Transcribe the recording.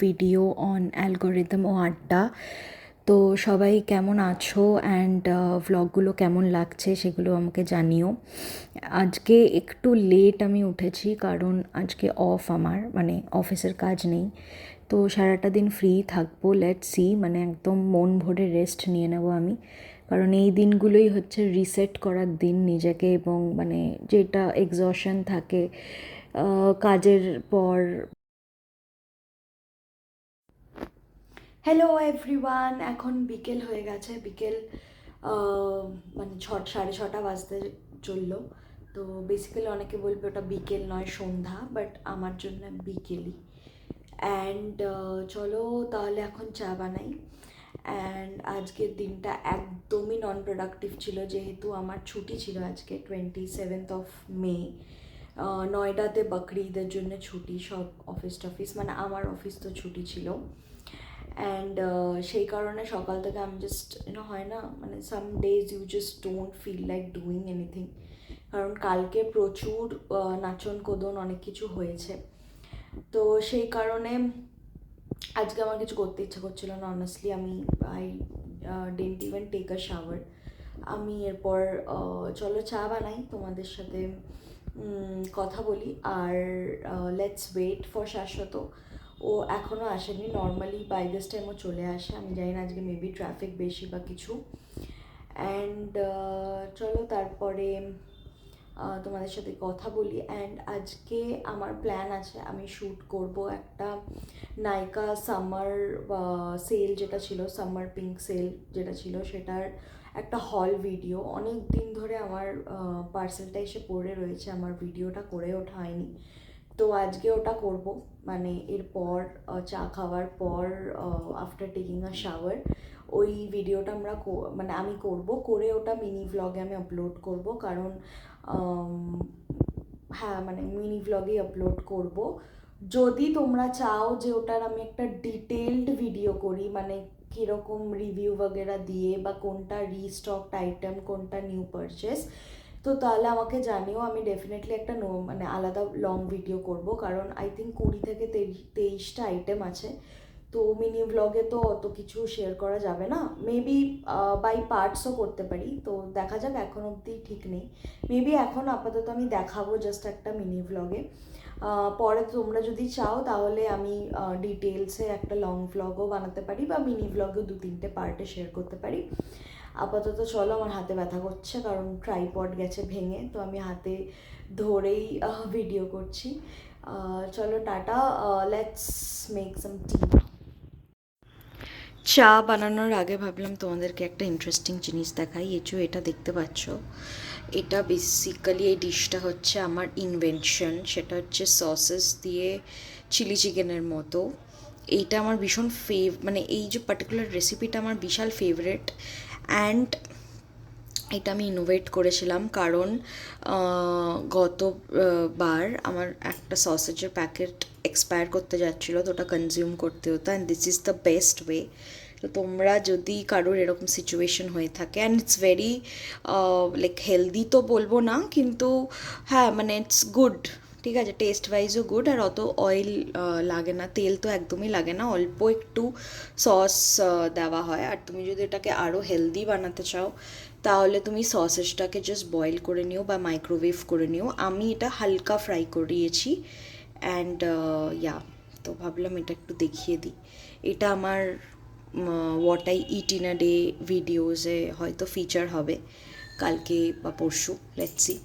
Video on algorithm ও আড্ডা। তো সবাই কেমন আছো অ্যান্ড ভ্লগগুলো কেমন লাগছে সেগুলো আমাকে জানিও। আজকে একটু লেট আমি উঠেছি কারণ আজকে অফ, আমার মানে অফিসের কাজ নেই, তো সারাটা দিন ফ্রি থাকবো। লেটস সি, মানে একদম মন ভরে রেস্ট নিয়ে নেব আমি, কারণ এই দিনগুলোই হচ্ছে রিসেট করার দিন নিজেকে, এবং মানে যেটা এক্সশন থাকে কাজের পর। হ্যালো এভরিওয়ান, এখন বিকেল হয়ে গেছে, বিকেল মানে 6:30 বাজতে চললো। তো বেসিক্যালি অনেকে বলবে ওটা বিকেল নয়, সন্ধ্যা, বাট আমার জন্য বিকেলই। অ্যান্ড চলো তাহলে এখন চা বানাই। অ্যান্ড আজকের দিনটা একদমই নন প্রোডাক্টিভ ছিল, যেহেতু আমার ছুটি ছিল আজকে 27 মে। নয়ডাতে বকরি ঈদের জন্য ছুটি, সব অফিস টফিস, মানে আমার অফিস তো ছুটি ছিল। অ্যান্ড সেই কারণে সকাল থেকে আমি জাস্ট হয় না, মানে some days you just don't feel like doing anything, কারণ কালকে প্রচুর নাচন কোদন অনেক কিছু হয়েছে। তো সেই কারণে আজকে আমার কিছু করতে ইচ্ছা করছিল না অনেস্টলি। আমি I didn't even take a shower. আমি এরপর চলো চা বানাই, তোমাদের সাথে কথা বলি, আর লেটস ওয়েট ফর শাশ্বত। ও এখনও আসেনি, নর্মালি বাই দিস টাইম ও চলে আসে, আমি জানি না আজকে মেবি ট্রাফিক বেশি বা কিছু। অ্যান্ড চলো তারপরে তোমাদের সাথে কথা বলি। অ্যান্ড আজকে আমার প্ল্যান আছে, আমি শ্যুট করব একটা নায়িকা সামার সেল যেটা ছিল, সামার পিঙ্ক সেল যেটা ছিল, সেটার একটা হল ভিডিও। অনেক দিন ধরে আমার পার্সেলটা এসে পড়ে রয়েছে, আমার ভিডিওটা করে ওঠা হয়নি, তো আজকে ওটা করব। মানে এরপর চা খাওয়ার পর, আফটার টেকিং আ শাওয়ার, ওই ভিডিওটা মানে আমি করব, করে ওটা মিনি ভ্লগে আমি আপলোড করব, কারণ হ্যাঁ মানে মিনি ভ্লগেই আপলোড করব। যদি তোমরা চাও যে ওটার আমি একটা ডিটেলড ভিডিও করি, মানে কীরকম রিভিউ বগেরা দিয়ে, বা কোনটা রিস্টকড আইটেম, কোনটা নিউ পারচেস, তো তাহলে আমাকে জানিও, আমি ডেফিনেটলি একটা মানে আলাদা লং ভিডিও করব, কারণ আই থিঙ্ক 20 থেকে 23টা আইটেম আছে। তো মিনি ব্লগে তো অত কিছু শেয়ার করা যাবে না, মেবি বাই পার্টসও করতে পারি, তো দেখা যাক, এখন অবধি ঠিক নেই। মেবি এখন আপাতত আমি দেখাবো জাস্ট একটা মিনি ব্লগে। পরে তোমরা যদি চাও তাহলে আমি ডিটেলসে একটা লং ভ্লগও বানাতে পারি, বা মিনি ভ্লগও 2-3টে পার্টে শেয়ার করতে পারি। আপাতত চলো, আমার হাতে ব্যথা করছে কারণ ট্রাইপড গেছে ভেঙে, তো আমি হাতে ধরেই ভিডিও করছি। চলো টাটা, লেটস মেক সাম টি। চা বানানোর আগে ভাবলাম তোমাদেরকে একটা ইন্টারেস্টিং জিনিস দেখাই। এটা দেখতে পাচ্ছ, এটা বেসিক্যালি এই ডিশটা হচ্ছে আমার ইনভেনশন। সেটা হচ্ছে সসেস দিয়ে চিলি চিকেনের মতো। এইটা আমার ভীষণ মানে এই যে পার্টিকুলার রেসিপিটা আমার বিশাল ফেভারেট। অ্যান্ড এটা আমি ইনোভেট করেছিলাম কারণ গতবার আমার একটা সসেজের প্যাকেট এক্সপায়ার করতে যাচ্ছিলো, তো ওটা কনজিউম করতে হতো। And this is the best way. তো তোমরা যদি কারোর এরকম সিচুয়েশন হয়ে থাকে, and it's very like healthy তো বলবো না, কিন্তু হ্যাঁ মানে ইটস গুড, ঠিক আছে, টেস্ট ওয়াইজও গুড, আর অত অয়েল লাগে না, তেল তো একদমই লাগে না, অল্প একটু সস দেওয়া হয়। আর তুমি যদি এটাকে আরও হেলদি বানাতে চাও তাহলে তুমি সসেসটাকে জাস্ট বয়েল করে নিও বা মাইক্রোওয়েভ করে নিও। আমি এটা হালকা ফ্রাই করিয়েছি। অ্যান্ড ইয়া, তো ভাবলাম এটা একটু দেখিয়ে দিই। এটা আমার what I eat in a day ভিডিওসে হয়তো ফিচার হবে কালকে বা পরশু, লেটস সি।